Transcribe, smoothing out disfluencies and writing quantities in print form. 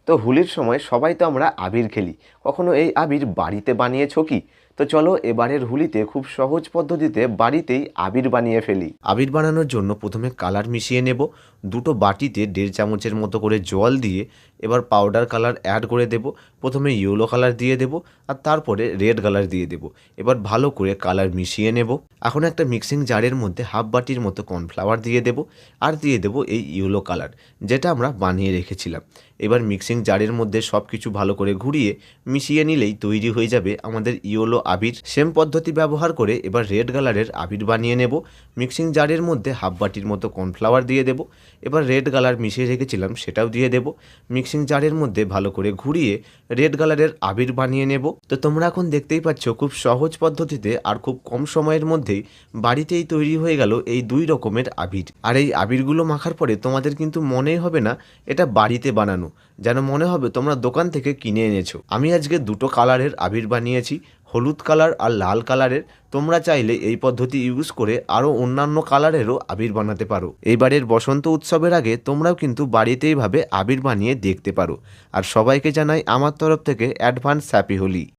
তো হোলির সময় সবাই তো আমরা আবির খেলি। কখনো এই আবির বাড়িতে বানিয়েছো কি? তো চলো এবারের হোলিতে খুব সহজ পদ্ধতিতে বাড়িতেই আবির বানিয়ে ফেলি। আবির বানানোর জন্য প্রথমে কালার মিশিয়ে নেব। দুটো বাটিতে 1.5 চামচের মতো করে জল দিয়ে এবার পাউডার কালার অ্যাড করে দেব। প্রথমে ইয়েলো কালার দিয়ে দেব আর তারপরে রেড কালার দিয়ে দেব। এবার ভালো করে কালার মিশিয়ে নেব। এখন একটা মিক্সিং জারের মধ্যে হাফ বাটির মতো কর্নফ্লাওয়ার দিয়ে দেব আর দিয়ে দেব এই ইয়েলো কালার যেটা আমরা বানিয়ে রেখেছিলাম। এবার মিক্সিং জারের মধ্যে সব কিছু ভালো করে ঘুরিয়ে মিশিয়ে নিলেই তৈরি হয়ে যাবে আমাদের ইয়েলো আবির। সেম পদ্ধতি ব্যবহার করে এবার রেড কালারের আবির বানিয়ে নেব। মিক্সিং জারের মধ্যে হাফ বাটির মতো কর্নফ্লাওয়ার দিয়ে দেব। এবার রেড কালার মিশিয়ে রেখেছিলাম সেটাও দিয়ে দেব। মিক্সিং জারের মধ্যে ভালো করে ঘুরিয়ে রেড কালারের আবির বানিয়ে নেব। তো তোমরা এখন দেখতেই পাচ্ছ খুব সহজ পদ্ধতিতে আর খুব কম সময়ের মধ্যেই বাড়িতেই তৈরি হয়ে গেল এই 2 রকমের আবির। আর এই আবিরগুলো মাখার পরে তোমাদের কিন্তু মনেই হবে না এটা বাড়িতে বানানো, যেন মনে হবে তোমরা দোকান থেকে কিনে এনেছো। আমি আজকে দুটো কালারের আবির বানিয়েছি, হলুদ কালার আর লাল কালারের। তোমরা চাইলে এই পদ্ধতি ইউজ করে আরও অন্যান্য কালারেরও আবির বানাতে পারো। এইবারের বসন্ত উৎসবের আগে তোমরাও কিন্তু বাড়িতে এইভাবে আবির বানিয়ে দেখতে পারো। আর সবাইকে জানাই আমার তরফ থেকে অ্যাডভান্স হ্যাপি হোলি।